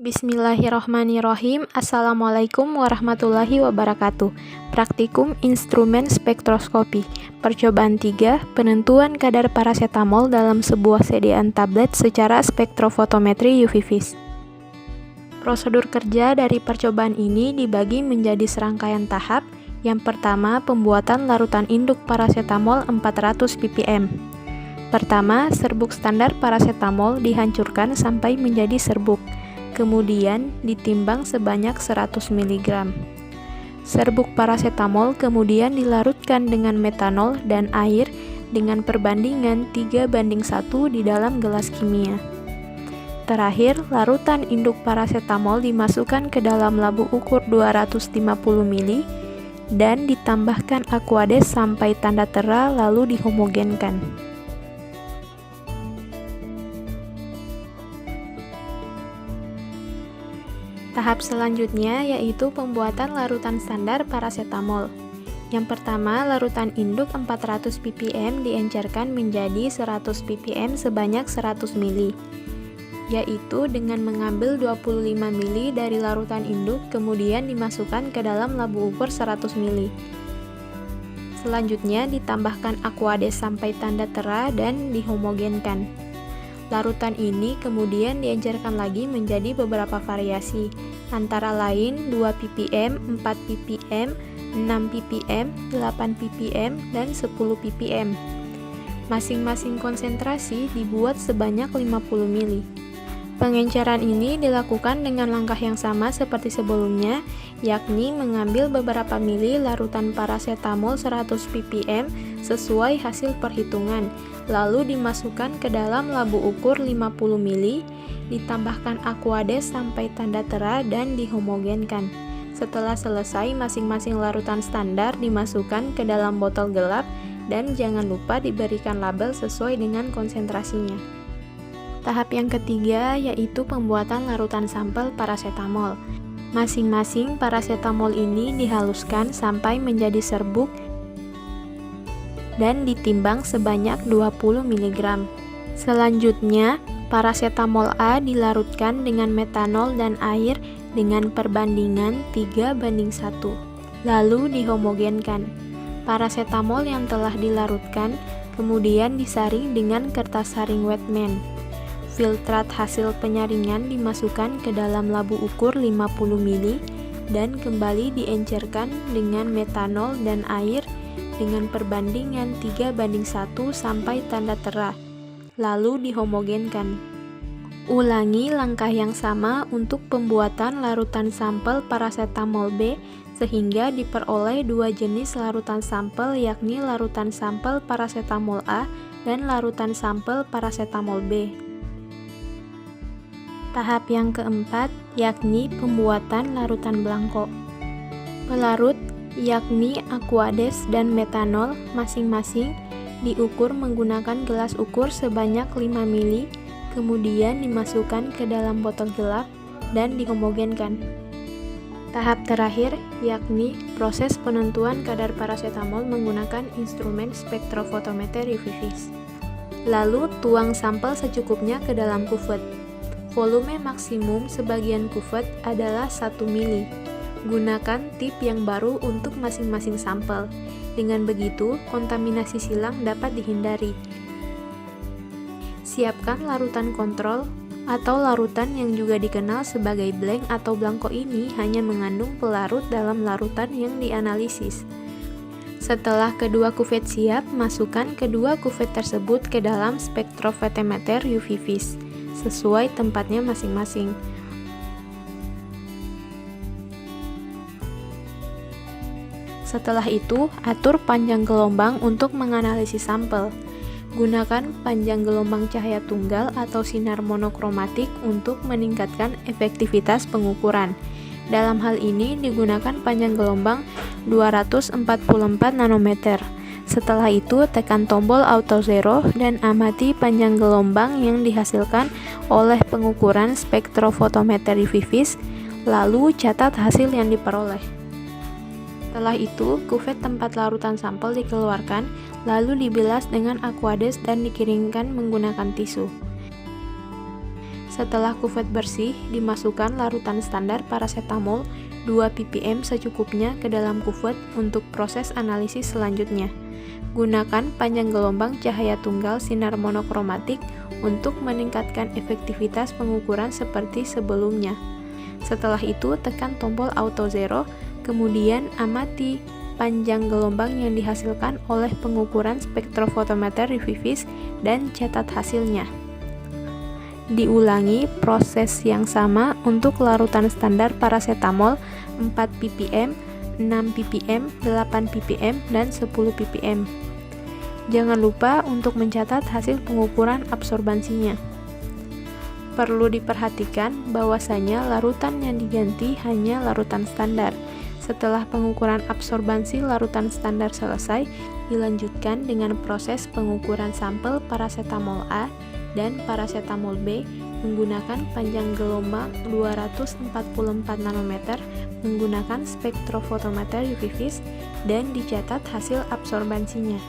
Bismillahirrahmanirrahim. Assalamualaikum warahmatullahi wabarakatuh. Praktikum Instrumen Spektroskopi. Percobaan 3, penentuan kadar parasetamol dalam sebuah sediaan tablet secara spektrofotometri UV vis. Prosedur kerja dari percobaan ini dibagi menjadi serangkaian tahap. Yang pertama, pembuatan larutan induk parasetamol 400 ppm. Pertama, serbuk standar parasetamol dihancurkan sampai menjadi serbuk. Kemudian ditimbang sebanyak 100 mg. Serbuk parasetamol kemudian dilarutkan dengan metanol dan air dengan perbandingan 3:1 di dalam gelas kimia. Terakhir, larutan induk parasetamol dimasukkan ke dalam labu ukur 250 ml dan ditambahkan Aquades sampai tanda tera lalu dihomogenkan. Tahap selanjutnya yaitu pembuatan larutan standar parasetamol. Yang pertama, larutan induk 400 ppm diencerkan menjadi 100 ppm sebanyak 100 ml, yaitu dengan mengambil 25 ml dari larutan induk kemudian dimasukkan ke dalam labu ukur 100 ml. Selanjutnya ditambahkan Aquades sampai tanda tera dan dihomogenkan. Larutan ini kemudian diencerkan lagi menjadi beberapa variasi, antara lain 2 ppm, 4 ppm, 6 ppm, 8 ppm, dan 10 ppm. Masing-masing konsentrasi dibuat sebanyak 50 ml. Pengenceran ini dilakukan dengan langkah yang sama seperti sebelumnya, yakni mengambil beberapa mili larutan parasetamol 100 ppm sesuai hasil perhitungan, lalu dimasukkan ke dalam labu ukur 50 ml, ditambahkan Aquades sampai tanda tera dan dihomogenkan. Setelah selesai, masing-masing larutan standar dimasukkan ke dalam botol gelap dan jangan lupa diberikan label sesuai dengan konsentrasinya. Tahap yang ketiga yaitu pembuatan larutan sampel parasetamol. Masing-masing parasetamol ini dihaluskan sampai menjadi serbuk dan ditimbang sebanyak 20 mg. Selanjutnya, parasetamol A dilarutkan dengan metanol dan air dengan perbandingan 3:1, lalu dihomogenkan. Parasetamol yang telah dilarutkan kemudian disaring dengan kertas saring Wetman. Filtrat hasil penyaringan dimasukkan ke dalam labu ukur 50 ml dan kembali diencerkan dengan metanol dan air dengan perbandingan 3:1 sampai tanda tera, lalu dihomogenkan. Ulangi langkah yang sama untuk pembuatan larutan sampel parasetamol B sehingga diperoleh dua jenis larutan sampel, yakni larutan sampel parasetamol A dan larutan sampel parasetamol B. Tahap yang keempat yakni pembuatan larutan blanko. Pelarut yakni Aquades dan metanol masing-masing diukur menggunakan gelas ukur sebanyak 5 ml, kemudian dimasukkan ke dalam botol gelap dan dihomogenkan. Tahap terakhir yakni proses penentuan kadar parasetamol menggunakan instrumen spektrofotometer UV vis. Lalu tuang sampel secukupnya ke dalam kuvet. Volume maksimum sebagian kuvet adalah 1 ml. Gunakan tip yang baru untuk masing-masing sampel. Dengan begitu, kontaminasi silang dapat dihindari. Siapkan larutan kontrol atau larutan yang juga dikenal sebagai blank atau blanko ini hanya mengandung pelarut dalam larutan yang dianalisis. Setelah kedua kuvet siap, masukkan kedua kuvet tersebut ke dalam spektrofotometer UV vis sesuai tempatnya masing-masing. Setelah itu, atur panjang gelombang untuk menganalisis sampel. Gunakan panjang gelombang cahaya tunggal atau sinar monokromatik untuk meningkatkan efektivitas pengukuran. Dalam hal ini digunakan panjang gelombang 244 nanometer. Setelah itu, tekan tombol auto zero dan amati panjang gelombang yang dihasilkan oleh pengukuran spektrofotometer UV vis, lalu catat hasil yang diperoleh. Setelah itu, kuvet tempat larutan sampel dikeluarkan, lalu dibilas dengan Aquades dan dikiringkan menggunakan tisu. Setelah kuvet bersih, dimasukkan larutan standar paracetamol 2 ppm secukupnya ke dalam kuvet untuk proses analisis selanjutnya. Gunakan panjang gelombang cahaya tunggal sinar monokromatik untuk meningkatkan efektivitas pengukuran seperti sebelumnya. Setelah itu, tekan tombol auto zero, kemudian amati panjang gelombang yang dihasilkan oleh pengukuran spektrofotometer Revivis dan catat hasilnya. Diulangi proses yang sama untuk larutan standar paracetamol 4 ppm, 6 ppm, 8 ppm, dan 10 ppm. Jangan lupa untuk mencatat hasil pengukuran absorbansinya. Perlu diperhatikan bahwasanya larutan yang diganti hanya larutan standar. Setelah pengukuran absorbansi larutan standar selesai, dilanjutkan dengan proses pengukuran sampel paracetamol A dan paracetamol B menggunakan panjang gelombang 244 nanometer menggunakan spektrofotometer Revivis dan dicatat hasil absorbansinya.